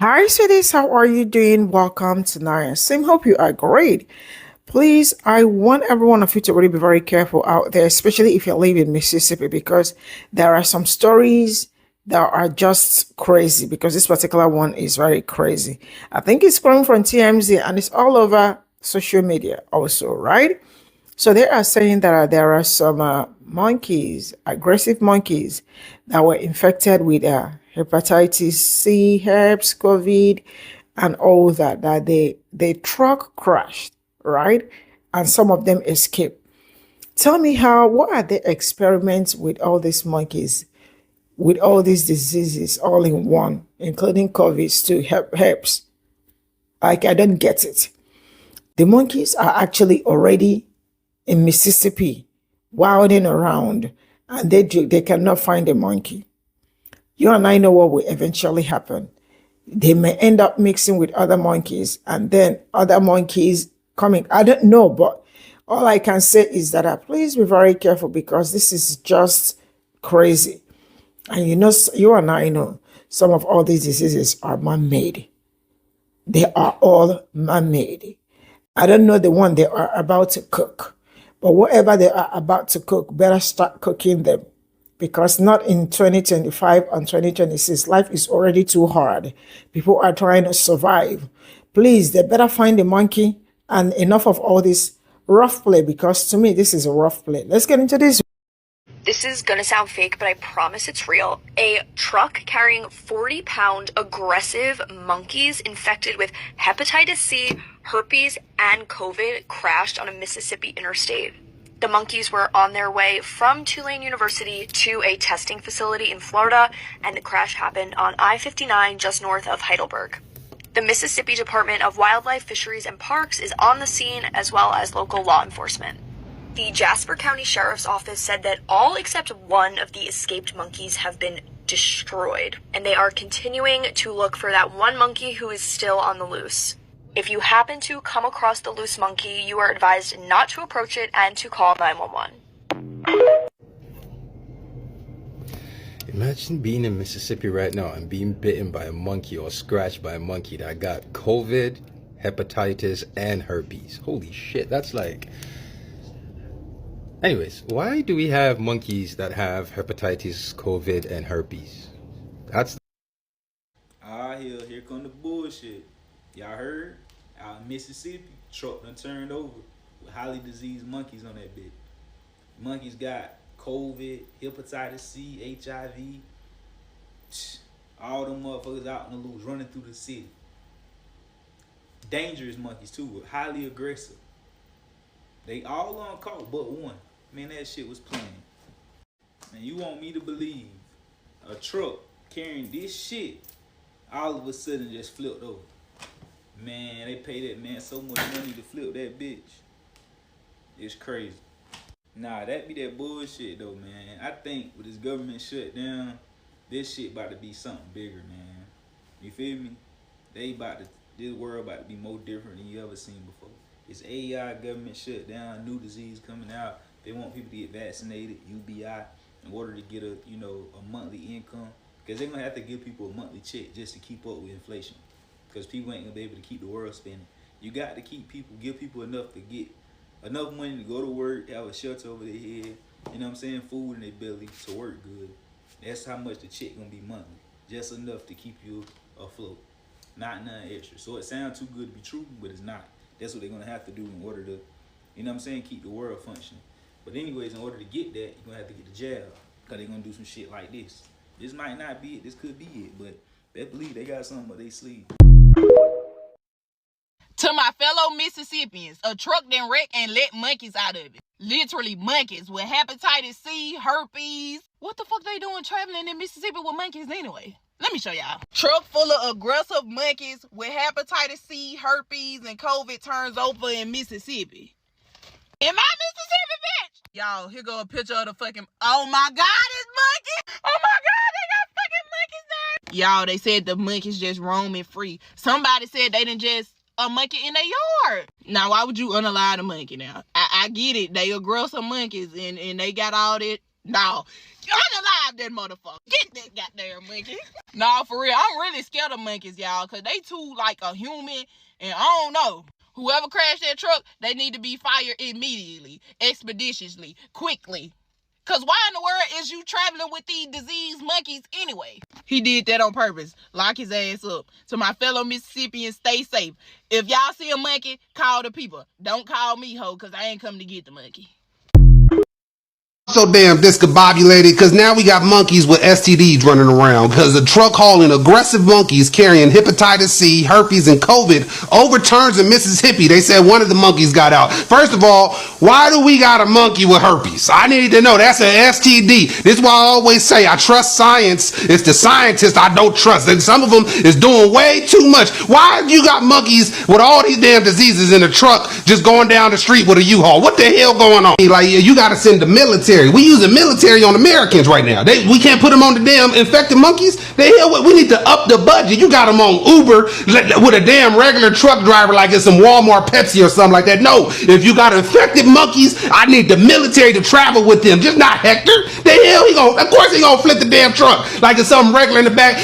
Hi, sweeties. How are you doing? Welcome to Naya Sim. Hope you are great. Please, I want every one of you to really be very careful out there, especially if you live in Mississippi, because there are some stories that are just crazy. Because this particular one is very crazy. I think it's coming from TMZ and it's all over social media, also, right? So they are saying that there are some monkeys, aggressive monkeys, that were infected with hepatitis C, herpes, COVID, and all that. That they truck crashed, right? And some of them escaped. Tell me what are the experiments with all these monkeys, with all these diseases all in one, including COVID to herpes? Like I don't get it. The monkeys are actually already in Mississippi, wilding around, and they cannot find a monkey. You and I know what will eventually happen. They may end up mixing with other monkeys, and then other monkeys coming. I don't know, but all I can say is that please be very careful because this is just crazy. And you and I know some of all these diseases are man-made. They are all man-made. I don't know the one they are about to cook, but whatever they are about to cook, better start cooking them because not in 2025 and 2026. Life is already too hard. People are trying to survive. Please, they better find the monkey and enough of all this rough play because to me, this is a rough play. Let's get into this. This is gonna sound fake, but I promise it's real. A truck carrying 40-pound aggressive monkeys infected with hepatitis C, herpes, and COVID crashed on a Mississippi interstate. The monkeys were on their way from Tulane University to a testing facility in Florida, and the crash happened on I-59 just north of Heidelberg. The Mississippi Department of Wildlife, Fisheries, and Parks is on the scene, as well as local law enforcement. The Jasper County Sheriff's Office said that all except one of the escaped monkeys have been destroyed, and they are continuing to look for that one monkey who is still on the loose. If you happen to come across the loose monkey, you are advised not to approach it and to call 911. Imagine being in Mississippi right now and being bitten by a monkey or scratched by a monkey that got COVID, hepatitis, and herpes. Holy shit, that's like... Anyways, why do we have monkeys that have hepatitis, COVID, and herpes? That's... Here come the bullshit. Y'all heard? Out in Mississippi, truck done turned over with highly diseased monkeys on that bitch. Monkeys got COVID, hepatitis C, HIV. All them motherfuckers out in the loose running through the city. Dangerous monkeys too, highly aggressive. They all on caught but one. Man, that shit was playing. Man, you want me to believe a truck carrying this shit all of a sudden just flipped over? Man, they pay that man so much money to flip that bitch. It's crazy. Nah, that be that bullshit though, man. I think with this government shutdown, this shit about to be something bigger, man. You feel me? This world about to be more different than you ever seen before. It's AI, government shutdown, new disease coming out. They want people to get vaccinated, UBI, in order to get a monthly income. Because they're gonna have to give people a monthly check just to keep up with inflation. Because people ain't gonna be able to keep the world spinning. You got to give people enough to get enough money to go to work, have a shelter over their head, you know what I'm saying, food in their belly to work good. That's how much the check gonna be monthly. Just enough to keep you afloat. Not none extra. So it sounds too good to be true, but it's not. That's what they're gonna have to do in order to, you know what I'm saying, keep the world functioning. But anyways, in order to get that, you're gonna have to get the jab. Because they're gonna do some shit like this. This might not be it, this could be it, but best believe they got something up their sleeve. To my fellow Mississippians, a truck then wrecked and let monkeys out of it. Literally monkeys with hepatitis C, herpes. What the fuck they doing traveling in Mississippi with monkeys anyway? Let me show y'all. Truck full of aggressive monkeys with hepatitis C, herpes, and COVID turns over in Mississippi. In my Mississippi, bitch! Y'all, here go a picture of the fucking... Oh my God, it's monkeys! Oh my God, they got fucking monkeys there! Y'all, they said the monkeys just roaming free. Somebody said they didn't just... a monkey in their yard. Now, why would you unalive a monkey now? I get it. They aggressive monkeys and they got all that. No. Unalive that motherfucker. Get that goddamn monkey. Nah, for real, I'm really scared of monkeys, y'all, because they too like a human, and I don't know. Whoever crashed that truck, they need to be fired immediately, expeditiously, quickly. Because why in the world is you traveling with these diseased monkeys anyway? He did that on purpose. Lock his ass up. To my fellow Mississippians, stay safe. If y'all see a monkey, call the people. Don't call me, ho, because I ain't coming to get the monkey. So damn discombobulated because now we got monkeys with STDs running around because a truck hauling aggressive monkeys carrying hepatitis C, herpes, and COVID overturns in Mississippi. They said one of the monkeys got out. First of all, why do we got a monkey with herpes? I need to know. That's an STD. This is why I always say I trust science. It's the scientists I don't trust. And some of them is doing way too much. Why you got monkeys with all these damn diseases in a truck just going down the street with a U-Haul? What the hell going on? Like, you got to send the military. We using military on Americans right now. We can't put them on the damn infected monkeys. We need to up the budget. You got them on Uber with a damn regular truck driver like it's some Walmart Pepsi or something like that. No, if you got infected monkeys, I need the military to travel with them. Just not Hector. The hell of course he gonna flip the damn truck like it's something regular in the back.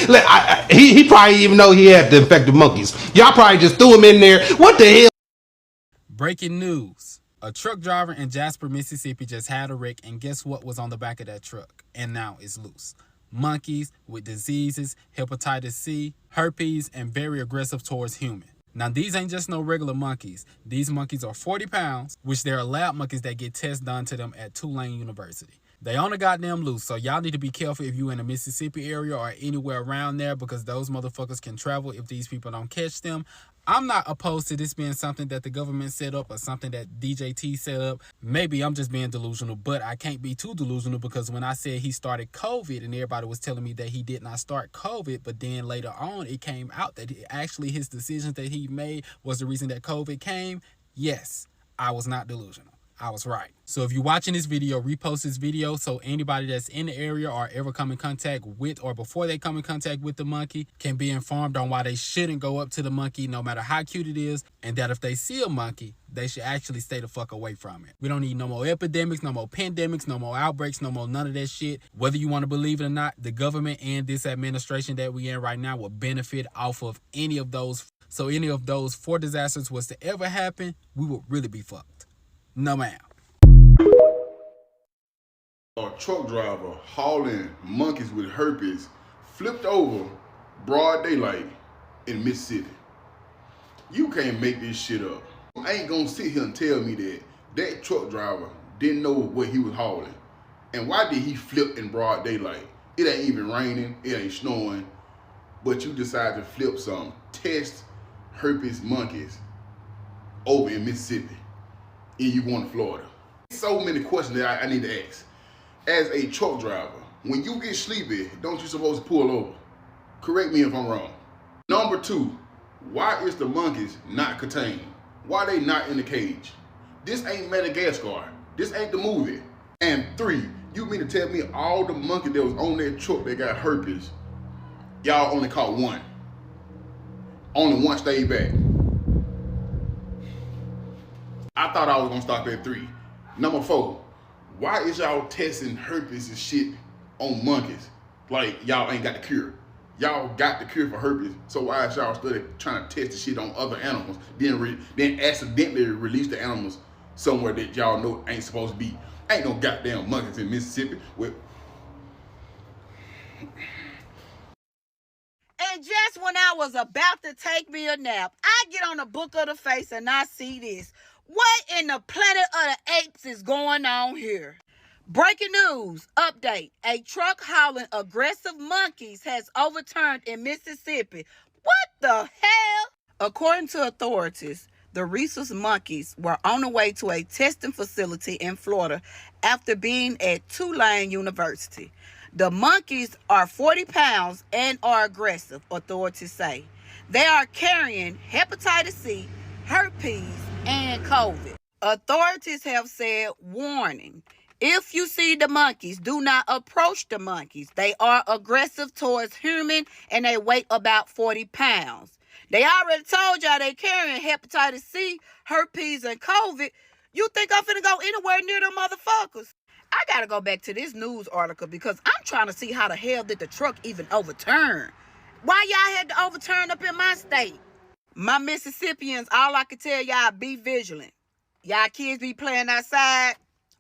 He probably even know he had the infected monkeys. Y'all probably just threw him in there. What the hell? Breaking news. A truck driver in Jasper, Mississippi just had a wreck, and guess what was on the back of that truck? And now it's loose. Monkeys with diseases, hepatitis C, herpes, and very aggressive towards humans. Now, these ain't just no regular monkeys. These monkeys are 40 pounds, which they're lab monkeys that get tests done to them at Tulane University. They on the goddamn loose, so y'all need to be careful if you in the Mississippi area or anywhere around there because those motherfuckers can travel if these people don't catch them. I'm not opposed to this being something that the government set up or something that DJT set up. Maybe I'm just being delusional, but I can't be too delusional because when I said he started COVID and everybody was telling me that he did not start COVID, but then later on it came out that actually his decisions that he made was the reason that COVID came. Yes, I was not delusional. I was right. So if you're watching this video, repost this video so anybody that's in the area or ever come in contact with or before they come in contact with the monkey can be informed on why they shouldn't go up to the monkey no matter how cute it is, and that if they see a monkey, they should actually stay the fuck away from it. We don't need no more epidemics, no more pandemics, no more outbreaks, no more none of that shit. Whether you want to believe it or not, the government and this administration that we in right now will benefit off of any of those. So any of those 4 disasters was to ever happen, we would really be fucked. No, ma'am. A truck driver hauling monkeys with herpes flipped over broad daylight in Mississippi. You can't make this shit up. I ain't gonna sit here and tell me that truck driver didn't know what he was hauling. And why did he flip in broad daylight? It ain't even raining, it ain't snowing, but you decide to flip some test herpes monkeys over in Mississippi. And you going to Florida. So many questions that I need to ask. As a truck driver, when you get sleepy, don't you supposed to pull over? Correct me if I'm wrong. Number 2, why is the monkeys not contained? Why they not in the cage? This ain't Madagascar. This ain't the movie. And 3, you mean to tell me all the monkeys that was on that truck that got herpes, y'all only caught 1. Only 1 stayed back. I thought I was gonna stop at 3. Number 4, why is y'all testing herpes and shit on monkeys? Like y'all ain't got the cure. Y'all got the cure for herpes, so why is y'all still trying to test the shit on other animals, then accidentally release the animals somewhere that y'all know ain't supposed to be? Ain't no goddamn monkeys in Mississippi. And just when I was about to take me a nap, I get on the book of the face and I see this. What in the planet of the apes is going on here? Breaking news, update. A truck hauling aggressive monkeys has overturned in Mississippi. What the hell? According to authorities, the rhesus monkeys were on the way to a testing facility in Florida after being at Tulane University. The monkeys are 40 pounds and are aggressive, authorities say. They are carrying hepatitis C, herpes, and COVID. Authorities have said, warning, if you see the monkeys, do not approach the monkeys. They are aggressive towards humans and they weigh about 40 pounds. They already told y'all they carrying hepatitis C, herpes, and COVID. You think I'm finna go anywhere near them motherfuckers? I gotta go back to this news article because I'm trying to see how the hell did the truck even overturn. Why y'all had to overturn up in my state? My Mississippians, all I can tell y'all, be vigilant. Y'all kids be playing outside,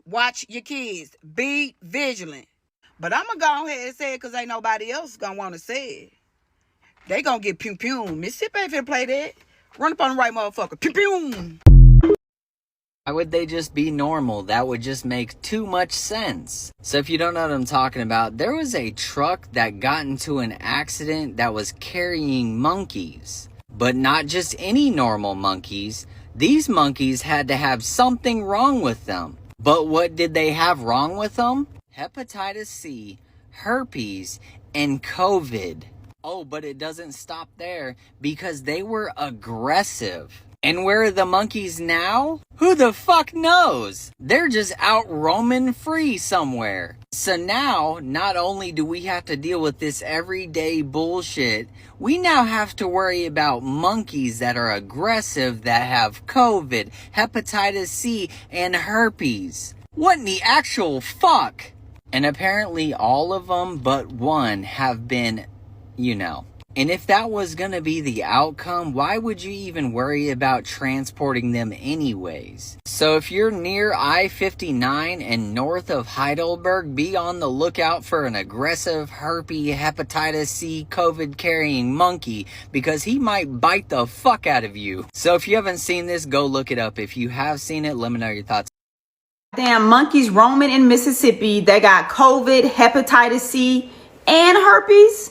watch your kids. Be vigilant. But I'm going to go ahead and say it because ain't nobody else going to want to say it. They going to get pew-pew. Mississippi ain't finna play that. Run up on the right motherfucker. Pew-pew. Why would they just be normal? That would just make too much sense. So if you don't know what I'm talking about, there was a truck that got into an accident that was carrying monkeys. But not just any normal monkeys. These monkeys had to have something wrong with them. But what did they have wrong with them? Hepatitis C, herpes, and COVID. Oh, but it doesn't stop there because they were aggressive. And where are the monkeys now? Who the fuck knows? They're just out roaming free somewhere. So now, not only do we have to deal with this everyday bullshit, we now have to worry about monkeys that are aggressive that have COVID, hepatitis C, and herpes. What in the actual fuck? And apparently all of them but one have been, you know. And if that was gonna be the outcome, why would you even worry about transporting them anyways? So if you're near I-59 and north of Heidelberg, be on the lookout for an aggressive herpes, hepatitis C, COVID carrying monkey because he might bite the fuck out of you. So if you haven't seen this, go look it up. If you have seen it, let me know your thoughts. Damn monkeys roaming in Mississippi. They got COVID, hepatitis C, and herpes.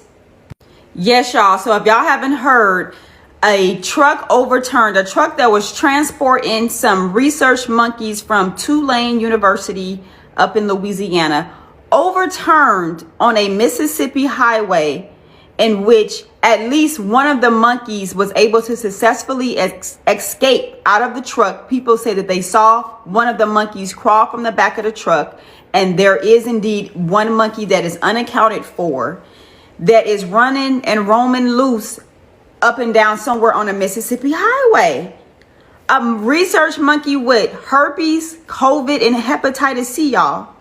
Yes, y'all. So if y'all haven't heard, a truck overturned, a truck that was transporting some research monkeys from Tulane University up in Louisiana, overturned on a Mississippi highway in which at least one of the monkeys was able to successfully escape out of the truck. People say that they saw one of the monkeys crawl from the back of the truck, and there is indeed one monkey that is unaccounted for that is running and roaming loose up and down somewhere on a Mississippi highway. A research monkey with herpes, COVID, and hepatitis C, y'all.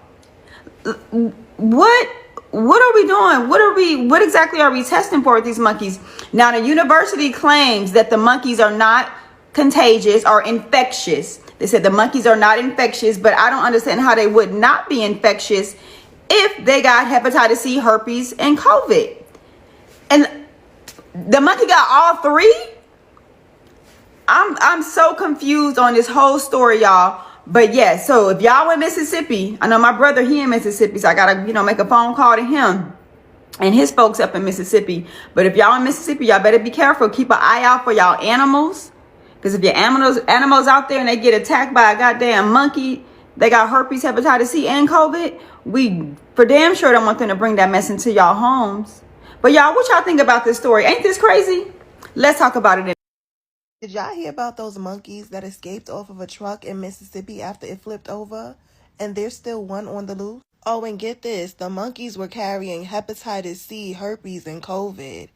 What are we doing? What exactly are we testing for with these monkeys? Now, the university claims that the monkeys are not contagious or infectious. They said the monkeys are not infectious, but I don't understand how they would not be infectious if they got hepatitis C, herpes, and COVID. And the monkey got all three? I'm so confused on this whole story, y'all. But yeah, so if y'all in Mississippi, I know my brother, he in Mississippi, so I gotta, make a phone call to him and his folks up in Mississippi. But if y'all in Mississippi, y'all better be careful. Keep an eye out for y'all animals. Because if your animals out there and they get attacked by a goddamn monkey, they got herpes, hepatitis C, and COVID, we for damn sure don't want them to bring that mess into y'all homes. But y'all, what y'all think about this story? Ain't this crazy? Let's talk about it. Did y'all hear about those monkeys that escaped off of a truck in Mississippi after it flipped over? And there's still one on the loose? Oh, and get this, the monkeys were carrying hepatitis C, herpes, and COVID.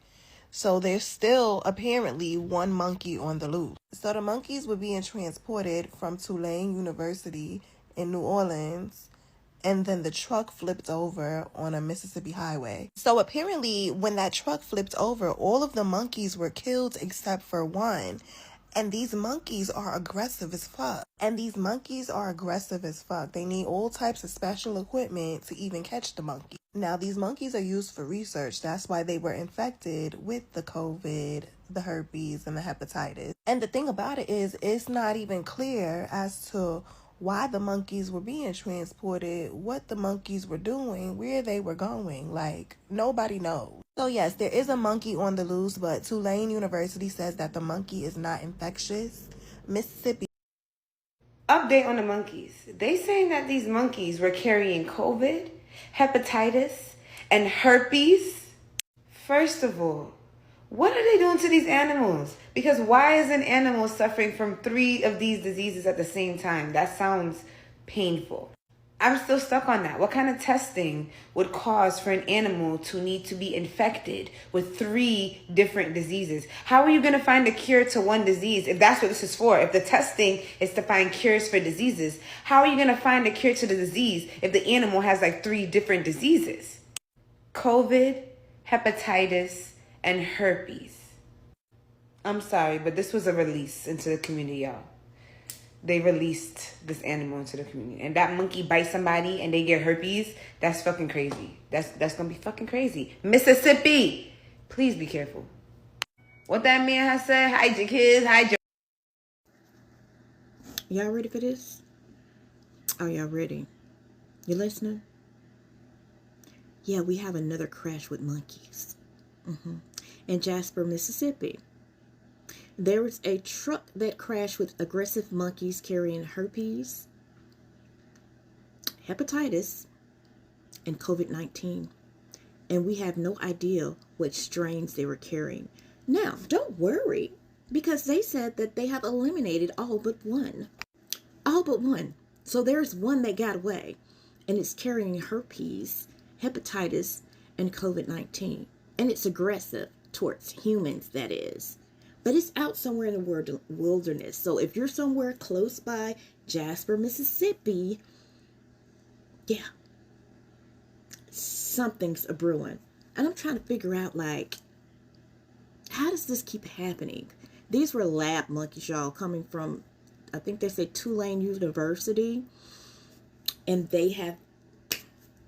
So there's still apparently one monkey on the loose. So the monkeys were being transported from Tulane University in New Orleans, and then the truck flipped over on a Mississippi highway. So apparently when that truck flipped over, all of the monkeys were killed except for one. And these monkeys are aggressive as fuck. They need all types of special equipment to even catch the monkey. Now, these monkeys are used for research. That's why they were infected with the COVID, the herpes, and the hepatitis. And the thing about it is, it's not even clear as to why the monkeys were being transported, what the monkeys were doing, where they were going. Like, nobody knows. So yes, there is a monkey on the loose, but Tulane University says that the monkey is not infectious. Mississippi. Update on the monkeys. They saying that these monkeys were carrying COVID, hepatitis, and herpes. First of all, what are they doing to these animals? Because why is an animal suffering from 3 of these diseases at the same time? That sounds painful. I'm still stuck on that. What kind of testing would cause for an animal to need to be infected with 3 different diseases? How are you going to find a cure to one disease if that's what this is for? If the testing is to find cures for diseases, how are you going to find a cure to the disease if the animal has like 3 different diseases? COVID, hepatitis, and herpes. I'm sorry, but this was a release into the community, y'all. They released this animal into the community. And that monkey bites somebody and they get herpes, that's fucking crazy. That's gonna be fucking crazy. Mississippi, please be careful. What that man has said, hide your kids, hide your... Y'all ready for this? Are y'all ready? You listening? Yeah, we have another crash with monkeys. In Jasper, Mississippi. There was a truck that crashed with aggressive monkeys carrying herpes, hepatitis, and COVID-19. And we have no idea which strains they were carrying. Now, don't worry, because they said that they have eliminated all but one. All but one. So there's one that got away, and it's carrying herpes, hepatitis, and COVID-19. And it's aggressive towards humans, that is. But it's out somewhere in the wilderness. So if you're somewhere close by Jasper, Mississippi, yeah, something's a brewing. And I'm trying to figure out, like, how does this keep happening? These were lab monkeys, y'all, coming from, I think they say Tulane University. And they have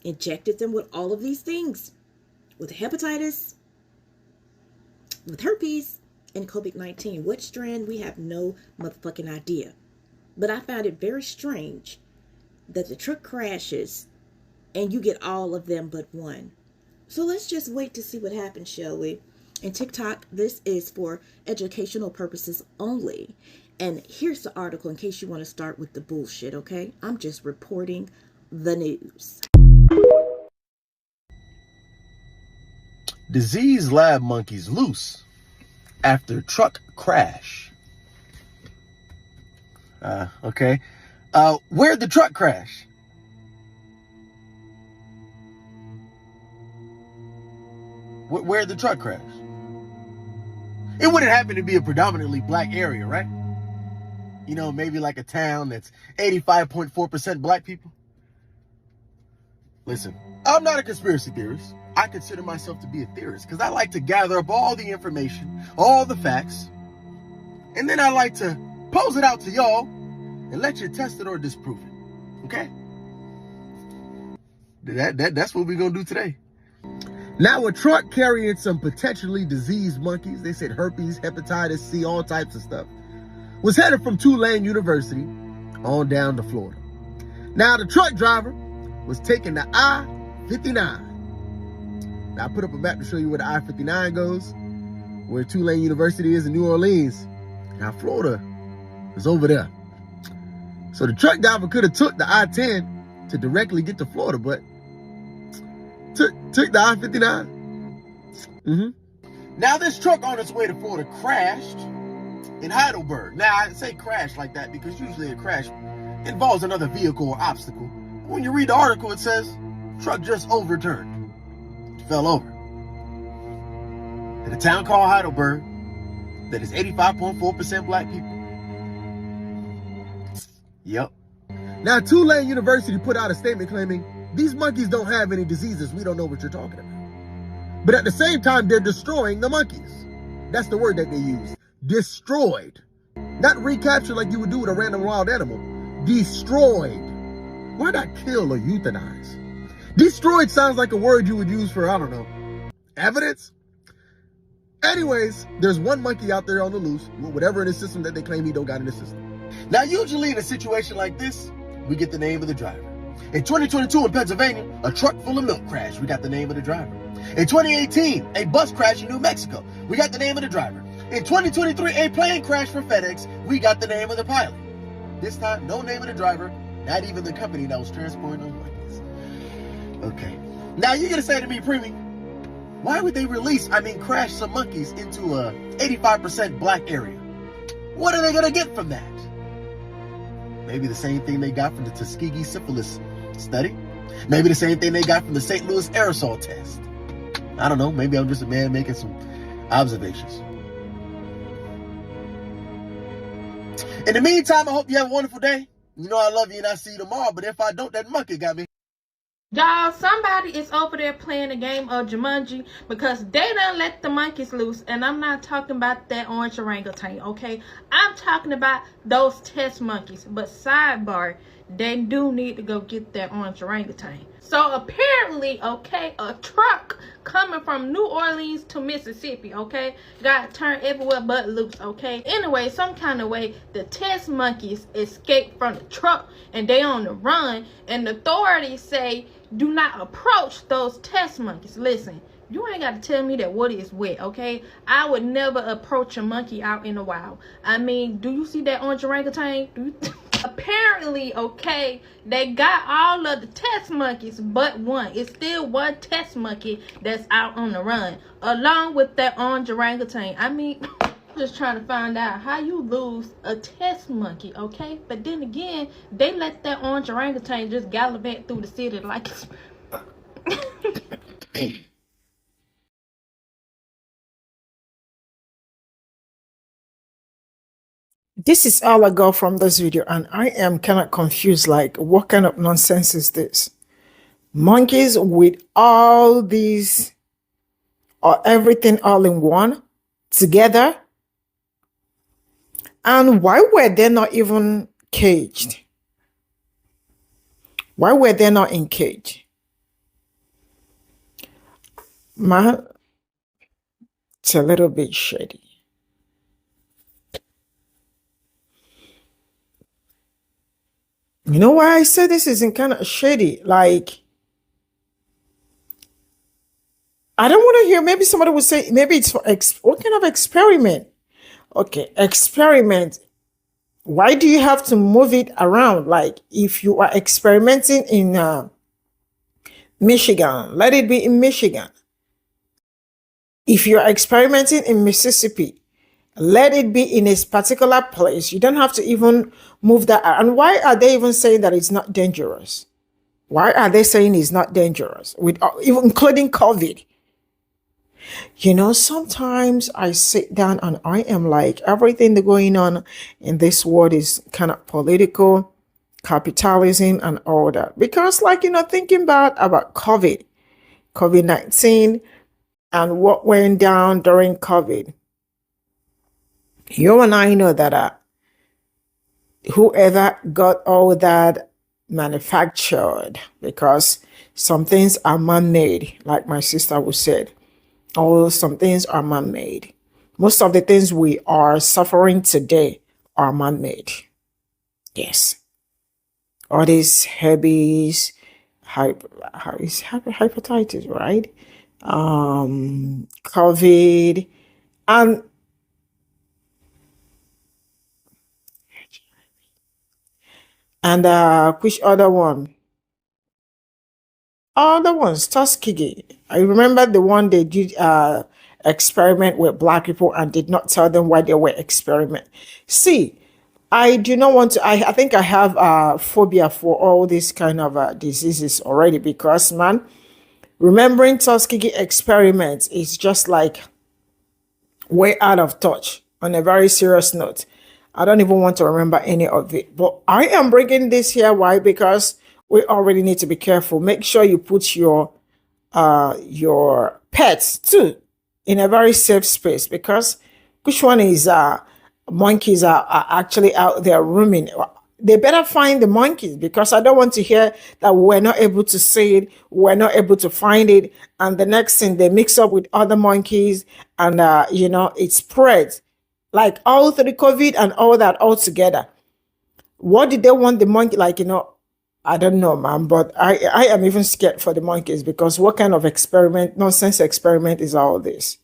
injected them with all of these things. With hepatitis, with herpes, and COVID-19. Which strand, we have no motherfucking idea. But I found it very strange that the truck crashes and you get all of them but one. So let's just wait to see what happens, shall we? And TikTok, this is for educational purposes only. And here's the article in case you want to start with the bullshit, okay? I'm just reporting the news. Diseased lab monkeys loose after truck crash. Okay. Where'd the truck crash? Where'd the truck crash? It wouldn't happen to be a predominantly black area, right? You know, maybe like a town that's 85.4% black people. Listen, I'm not a conspiracy theorist. I consider myself to be a theorist because I like to gather up all the information, all the facts, and then I like to pose it out to y'all and let you test it or disprove it. Okay? That's what we're going to do today. Now, a truck carrying some potentially diseased monkeys, they said herpes, hepatitis C, all types of stuff, was headed from Tulane University on down to Florida. Now, the truck driver was taking the I-59. Now, I put up a map to show you where the I-59 goes, where Tulane University is in New Orleans. Now, Florida is over there. So the truck driver could have took the I-10 to directly get to Florida, but took the I-59. Now, this truck on its way to Florida crashed in Heidelberg. Now, I say crash like that because usually a crash involves another vehicle or obstacle. When you read the article, it says truck just overturned. Fell over. In a town called Heidelberg that is 85.4% black people. Yep. Now, Tulane University put out a statement claiming these monkeys don't have any diseases. We don't know what you're talking about. But at the same time, they're destroying the monkeys. That's the word that they use. Destroyed. Not recaptured like you would do with a random wild animal. Destroyed. Why not kill or euthanize? Destroyed sounds like a word you would use for, I don't know, evidence? Anyways, there's one monkey out there on the loose, with whatever in his system that they claim he don't got in his system. Now, usually in a situation like this, we get the name of the driver. In 2022 in Pennsylvania, a truck full of milk crashed. We got the name of the driver. In 2018, a bus crashed in New Mexico. We got the name of the driver. In 2023, a plane crashed for FedEx. We got the name of the pilot. This time, no name of the driver, not even the company that was transporting those monkeys. Okay. Now you're going to say to me, Preemie, why would they crash some monkeys into a 85% black area? What are they going to get from that? Maybe the same thing they got from the Tuskegee syphilis Study. Maybe the same thing they got from the St. Louis aerosol test. I don't know. Maybe I'm just a man making some observations. In the meantime, I hope you have a wonderful day. You know I love you and I'll see you tomorrow. But if I don't, that monkey got me. Y'all, somebody is over there playing a game of Jumanji because they done let the monkeys loose. And I'm not talking about that orange orangutan, okay? I'm talking about those test monkeys. But sidebar, they do need to go get that orange orangutan. So apparently, okay, a truck coming from New Orleans to Mississippi, okay, got turned everywhere but loose, okay? Anyway, some kind of way, the test monkeys escaped from the truck and they on the run. And the authorities say, do not approach those test monkeys. Listen, you ain't got to tell me that water is wet, okay? I would never approach a monkey out in the wild. I mean, do you see that orange orangutan? Apparently, okay, they got all of the test monkeys but one. It's still one test monkey that's out on the run, along with that orange orangutan. I mean, just trying to find out how you lose a test monkey, okay? But then again, they let that orange orangutan just gallivant through the city like This is all I got from this video, and I am kind of confused. Like, what kind of nonsense is this? Monkeys with all these or everything all in one together? And why were they not even caged? Why were they not in cage? Man, it's a little bit shady. You know why I said this isn't kind of shady? Like, I don't want to hear, maybe somebody would say, maybe it's for, what kind of experiment? Okay, experiment. Why do you have to move it around? Like, if you are experimenting in Michigan, let it be in Michigan. If you're experimenting in Mississippi, let it be in a particular place. You don't have to even move that. And why are they even saying that it's not dangerous? Why are they saying it's not dangerous, with even including COVID? You know, sometimes I sit down and I am like, everything that's going on in this world is kind of political, capitalism, and all that. Because, like, you know, thinking about COVID-19, and what went down during COVID, you and I know that whoever got all that manufactured, because some things are man-made, like my sister would said. Although some things are man-made. Most of the things we are suffering today are man-made. Yes. All these herpes, hepatitis, right? COVID, and which other one? Other ones, Tuskegee. I remember the one they did experiment with black people and did not tell them why they were experiment. See, I do not want to. I think I have phobia for all these kind of diseases already, because, man, remembering Tuskegee experiments is just like way out of touch. On a very serious note, I don't even want to remember any of it. But I am bringing this here. Why? Because we already need to be careful. Make sure you put your pets too in a very safe space, because which one is monkeys are actually out there roaming. They better find the monkeys, because I don't want to hear that we're not able to see it, we're not able to find it, and the next thing they mix up with other monkeys, and you know, it spreads like all through the COVID and all that all together. What did they want the monkey, like, you know? I don't know, man, but I am even scared for the monkeys, because what kind of experiment, nonsense experiment is all this?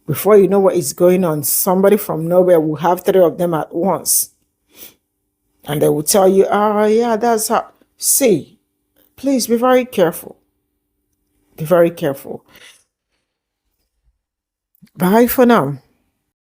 Before you know what is going on, somebody from nowhere will have 3 of them at once. And they will tell you, oh, yeah, that's how. See, please be very careful. Be very careful. Bye for now.